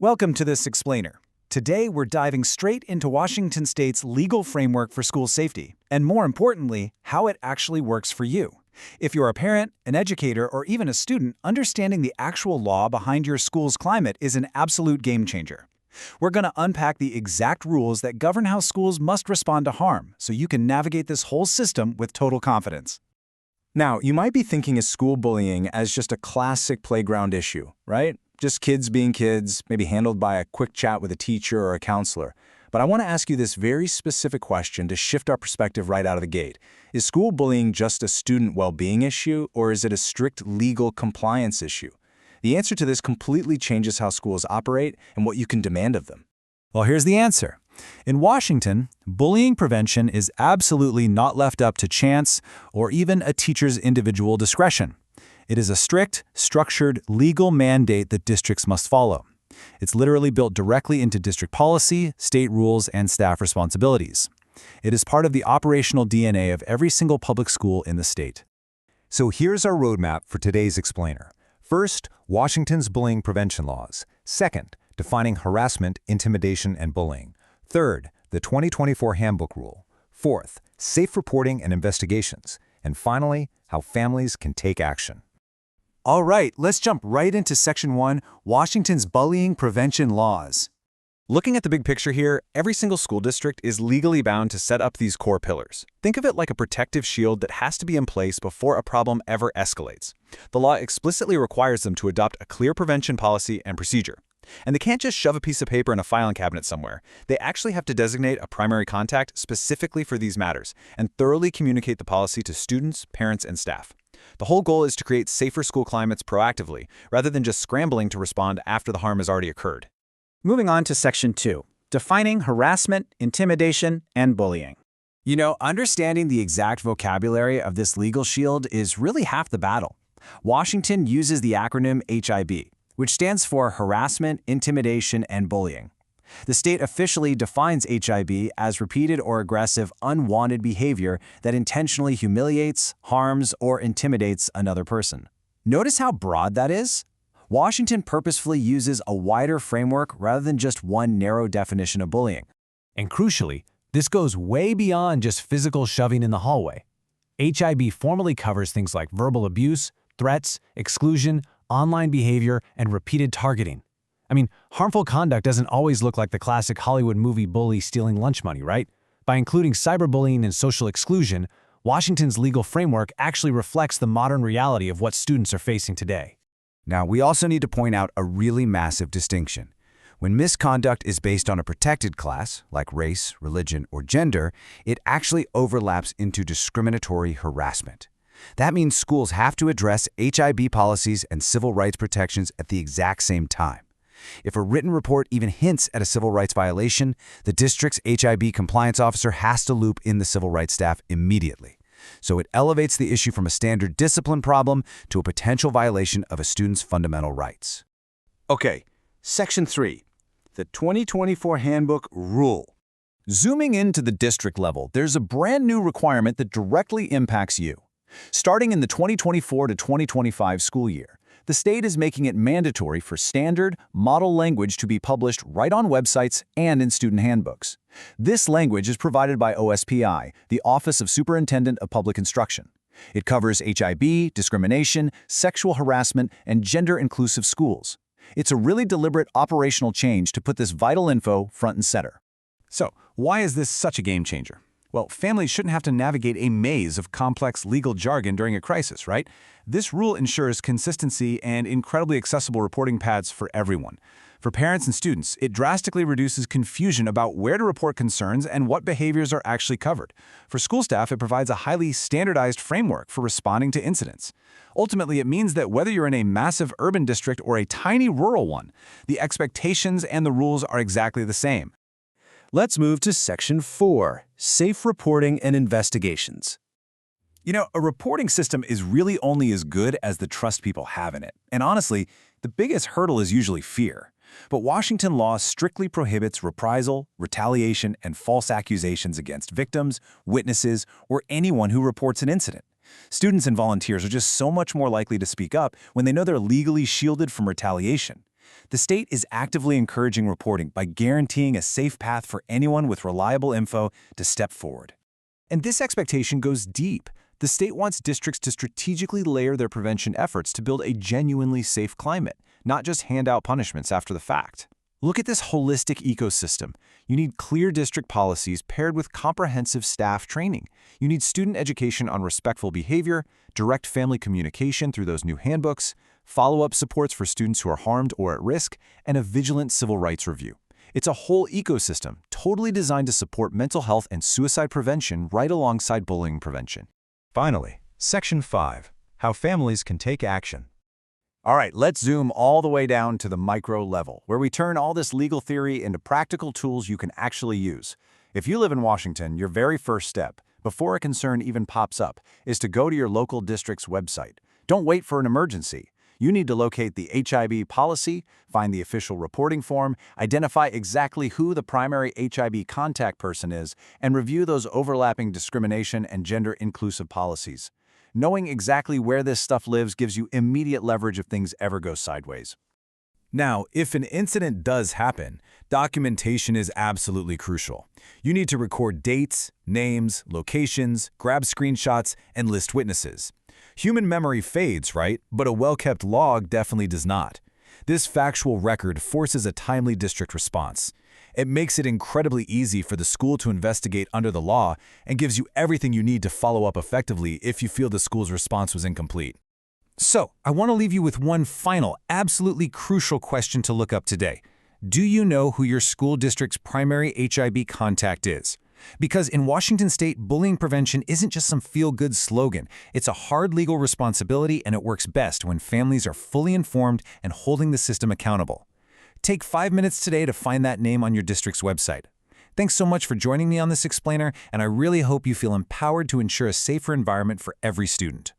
Welcome to this explainer. Today we're diving straight into Washington State's legal framework for school safety, and more importantly, how it actually works for you. If you're a parent, an educator, or even a student, understanding the actual law behind your school's climate is an absolute game changer. We're going to unpack the exact rules that govern how schools must respond to harm, so you can navigate this whole system with total confidence. Now, you might be thinking of school bullying as just a classic playground issue, right? Just kids being kids, maybe handled by a quick chat with a teacher or a counselor. But I want to ask you this very specific question to shift our perspective right out of the gate. Is school bullying just a student well-being issue, or is it a strict legal compliance issue? The answer to this completely changes how schools operate and what you can demand of them. Well, here's the answer. In Washington, bullying prevention is absolutely not left up to chance or even a teacher's individual discretion. It is a strict, structured, legal mandate that districts must follow. It's literally built directly into district policy, state rules, and staff responsibilities. It is part of the operational DNA of every single public school in the state. So here's our roadmap for today's explainer. First, Washington's bullying prevention laws. Second, defining harassment, intimidation, and bullying. Third, the 2024 Handbook Rule. Fourth, safe reporting and investigations. And finally, how families can take action. All right, let's jump right into Section 1, Washington's Bullying Prevention Laws. Looking at the big picture here, every single school district is legally bound to set up these core pillars. Think of it like a protective shield that has to be in place before a problem ever escalates. The law explicitly requires them to adopt a clear prevention policy and procedure. And they can't just shove a piece of paper in a filing cabinet somewhere. They actually have to designate a primary contact specifically for these matters and thoroughly communicate the policy to students, parents, and staff. The whole goal is to create safer school climates proactively, rather than just scrambling to respond after the harm has already occurred. Moving on to Section 2, defining harassment, intimidation, and bullying. You know, understanding the exact vocabulary of this legal shield is really half the battle. Washington uses the acronym HIB, which stands for Harassment, Intimidation, and Bullying. The state officially defines HIB as repeated or aggressive unwanted behavior that intentionally humiliates, harms, or intimidates another person. Notice how broad that is? Washington purposefully uses a wider framework rather than just one narrow definition of bullying. And crucially, this goes way beyond just physical shoving in the hallway. HIB formally covers things like verbal abuse, threats, exclusion, online behavior, and repeated targeting. I mean, harmful conduct doesn't always look like the classic Hollywood movie bully stealing lunch money, right? By including cyberbullying and social exclusion, Washington's legal framework actually reflects the modern reality of what students are facing today. Now, we also need to point out a really massive distinction. When misconduct is based on a protected class, like race, religion, or gender, it actually overlaps into discriminatory harassment. That means schools have to address HIB policies and civil rights protections at the exact same time. If a written report even hints at a civil rights violation, the district's HIB compliance officer has to loop in the civil rights staff immediately. So it elevates the issue from a standard discipline problem to a potential violation of a student's fundamental rights. Okay, Section 3, the 2024 Handbook Rule. Zooming into the district level, there's a brand new requirement that directly impacts you. Starting in the 2024 to 2025 school year, the state is making it mandatory for standard, model language to be published right on websites and in student handbooks. This language is provided by OSPI, the Office of Superintendent of Public Instruction. It covers HIB, discrimination, sexual harassment, and gender-inclusive schools. It's a really deliberate operational change to put this vital info front and center. So, why is this such a game changer? Well, families shouldn't have to navigate a maze of complex legal jargon during a crisis, right? This rule ensures consistency and incredibly accessible reporting paths for everyone. For parents and students, it drastically reduces confusion about where to report concerns and what behaviors are actually covered. For school staff, it provides a highly standardized framework for responding to incidents. Ultimately, it means that whether you're in a massive urban district or a tiny rural one, the expectations and the rules are exactly the same. Let's move to Section 4, Safe Reporting and Investigations. You know, a reporting system is really only as good as the trust people have in it. And honestly, the biggest hurdle is usually fear. But Washington law strictly prohibits reprisal, retaliation, and false accusations against victims, witnesses, or anyone who reports an incident. Students and volunteers are just so much more likely to speak up when they know they're legally shielded from retaliation. The state is actively encouraging reporting by guaranteeing a safe path for anyone with reliable info to step forward. And this expectation goes deep. The state wants districts to strategically layer their prevention efforts to build a genuinely safe climate, not just hand out punishments after the fact. Look at this holistic ecosystem. You need clear district policies paired with comprehensive staff training. You need student education on respectful behavior, direct family communication through those new handbooks, follow-up supports for students who are harmed or at risk, and a vigilant civil rights review. It's a whole ecosystem, totally designed to support mental health and suicide prevention right alongside bullying prevention. Finally, Section 5. How families can take action. All right, let's zoom all the way down to the micro level, where we turn all this legal theory into practical tools you can actually use. If you live in Washington, your very first step, before a concern even pops up, is to go to your local district's website. Don't wait for an emergency. You need to locate the HIB policy, find the official reporting form, identify exactly who the primary HIB contact person is, and review those overlapping discrimination and gender-inclusive policies. Knowing exactly where this stuff lives gives you immediate leverage if things ever go sideways. Now, if an incident does happen, documentation is absolutely crucial. You need to record dates, names, locations, grab screenshots, and list witnesses. Human memory fades, right? But a well-kept log definitely does not. This factual record forces a timely district response. It makes it incredibly easy for the school to investigate under the law and gives you everything you need to follow up effectively if you feel the school's response was incomplete. So, I want to leave you with one final, absolutely crucial question to look up today. Do you know who your school district's primary HIB contact is? Because in Washington State, bullying prevention isn't just some feel-good slogan. It's a hard legal responsibility, and it works best when families are fully informed and holding the system accountable. Take 5 minutes today to find that name on your district's website. Thanks so much for joining me on this explainer, and I really hope you feel empowered to ensure a safer environment for every student.